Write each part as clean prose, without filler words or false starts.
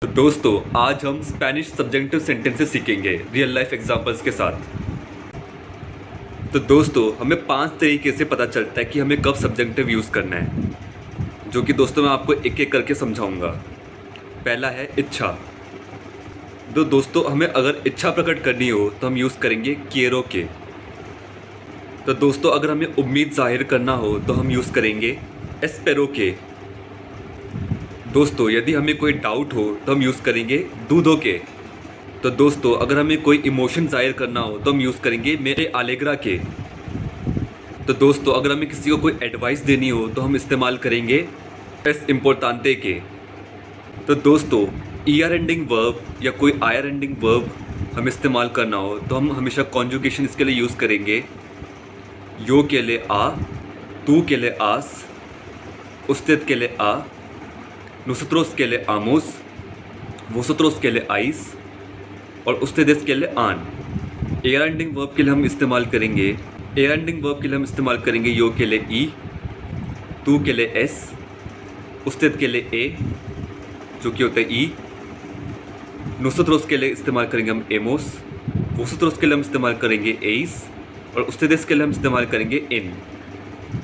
तो दोस्तों आज हम स्पेनिश सब्जेक्टिव सेंटेंसेस सीखेंगे रियल लाइफ एग्जांपल्स के साथ। तो दोस्तों हमें 5 तरीके से पता चलता है कि हमें कब सब्जेक्टिव यूज़ करना है, जो कि दोस्तों मैं आपको एक एक करके समझाऊंगा। पहला है इच्छा। तो दोस्तों हमें अगर इच्छा प्रकट करनी हो तो हम यूज़ करेंगे quiero के। तो दोस्तों अगर हमें उम्मीद जाहिर करना हो तो हम यूज़ करेंगे espero के। दोस्तों यदि हमें कोई डाउट हो तो हम यूज़ करेंगे dudo के। तो दोस्तों अगर हमें कोई इमोशन ज़ाहिर करना हो तो हम यूज़ करेंगे मेरे आलेग्रा के। तो दोस्तों अगर हमें किसी को कोई एडवाइस देनी हो तो हम इस्तेमाल करेंगे एस इम्पोर्टांते के। तो दोस्तों ईआर एंडिंग वर्ब या कोई आयर एंडिंग वर्ब हम इस्तेमाल करना हो तो हम हमेशा कॉन्जुगेशन इसके लिए यूज़ करेंगे यो के लिए आ, तू के लिए आस, उस्तेद के लिए आ, नुसत्रोस के लिए आमोस, वोसत्रोस के लिए आइस और उस्तेदेस के लिए आन। एयर एंडिंग वर्ब के लिए हम इस्तेमाल करेंगे यो के लिए ई, तू के लिए एस, उस्तेद के लिए ए जो कि होता है ई, नुसत्रोस के लिए इस्तेमाल करेंगे हम एमोस, वोसत्रोस के लिए हम इस्तेमाल करेंगे एइस और उस्तेदेस के लिए हम इस्तेमाल करेंगे इन।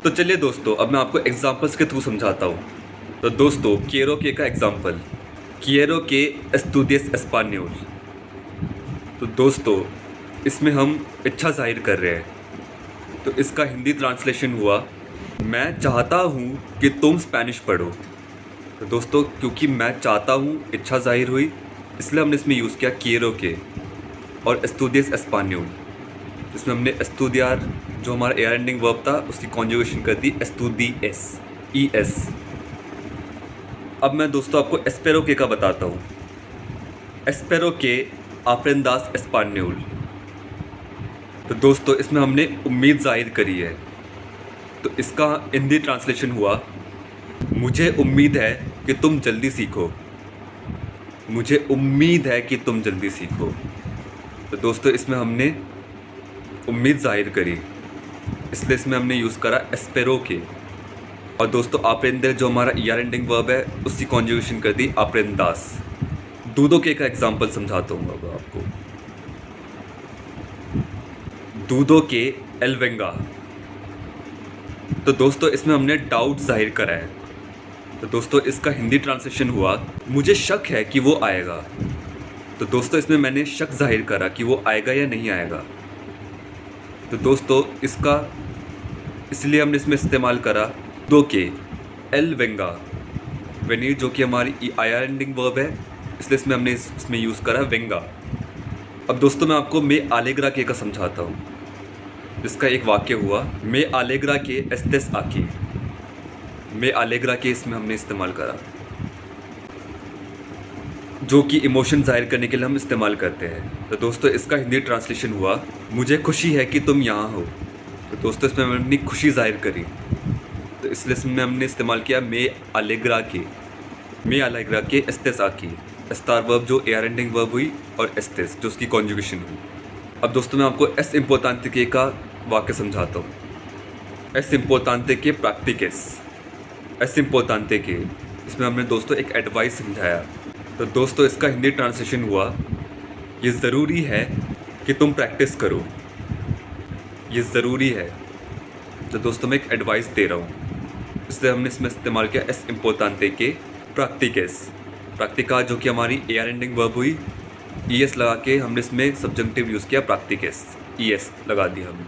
तो चलिए दोस्तों अब मैं आपको एग्जांपल्स के थ्रू समझाता हूँ। तो दोस्तों quiero के का example, quiero que estudies español। तो दोस्तों इसमें हम इच्छा जाहिर कर रहे हैं, तो इसका हिंदी ट्रांसलेशन हुआ मैं चाहता हूँ कि तुम स्पेनिश पढ़ो। तो दोस्तों क्योंकि मैं चाहता हूँ इच्छा जाहिर हुई, इसलिए हमने इसमें यूज़ किया quiero के और estudies español। इसमें हमने estudiar जो हमारा एयर एंडिंग वर्ब था उसकी कॉन्जुगेशन कर दी estudies, ES। अब मैं दोस्तों आपको एस्पेरो के का बताता हूँ। एस्पेरो के aprendas español। तो दोस्तों इसमें हमने उम्मीद जाहिर करी है, तो इसका हिंदी ट्रांसलेशन हुआ मुझे उम्मीद है कि तुम जल्दी सीखो। मुझे उम्मीद है कि तुम जल्दी सीखो। तो दोस्तों इसमें हमने उम्मीद जाहिर करी, इसलिए इसमें हमने यूज़ करा एस्पेरो के। और दोस्तों aprender जो हमारा ईआर एंडिंग वर्ब है उसकी कॉन्जुगेशन कर दी aprendas। दूधो के का एग्जांपल समझाता हूँ अब आपको। दूधो के एल वेंगा। तो दोस्तों इसमें हमने डाउट जाहिर करा है, तो दोस्तों इसका हिंदी ट्रांसलेशन हुआ मुझे शक है कि वो आएगा। तो दोस्तों इसमें मैंने शक जाहिर करा कि वो आएगा या नहीं आएगा। तो दोस्तों इसका इसलिए हमने इसमें इस्तेमाल करा दो के एल वेंगा वेनीर जो कि हमारी आयर एंडिंग वर्ब है, इसलिए इसमें हमने इसमें यूज़ करा वेंगा। अब दोस्तों मैं आपको मे आलेग्रा के का समझाता हूँ, जिसका एक वाक्य हुआ मे आलेग्रा के एस्तेस आके। मे आलेग्रा के इसमें हमने इस्तेमाल करा जो कि इमोशन जाहिर करने के लिए हम इस्तेमाल करते हैं। तो दोस्तों इसका हिंदी ट्रांसलेशन हुआ मुझे खुशी है कि तुम यहाँ हो। तो दोस्तों इसमें हमने अपनी खुशी जाहिर करी, तो इसलिए इसमें हमने इस्तेमाल किया मे आलेग्रा के एस्तेस आकी। एस्तार वर्ब जो एयर एंडिंग वर्ब हुई और एस्तेस जो उसकी कॉन्जुगेशन हुई। अब दोस्तों मैं आपको एस इम्पोर्टांते के का वाक्य समझाता हूँ। एस इम्पोर्टांते के प्रैक्टिकेस। एस इम्पोर्टांते के इसमें हमने दोस्तों एक एडवाइस समझाया। तो दोस्तों इसका हिंदी ट्रांसलेशन हुआ ये ज़रूरी है कि तुम प्रैक्टिस करो। ये ज़रूरी है। तो दोस्तों मैं एक एडवाइस दे रहा हूँ, इसलिए हमने इसमें इस्तेमाल किया एस इम्पोर्टांते के प्रैक्टिकेस। प्रैक्टिका जो कि हमारी एयर एंडिंग वर्ब हुई, ES लगा के हमने इसमें सब्जेक्टिव यूज़ किया प्रैक्टिकेस, ES लगा दिया हमने।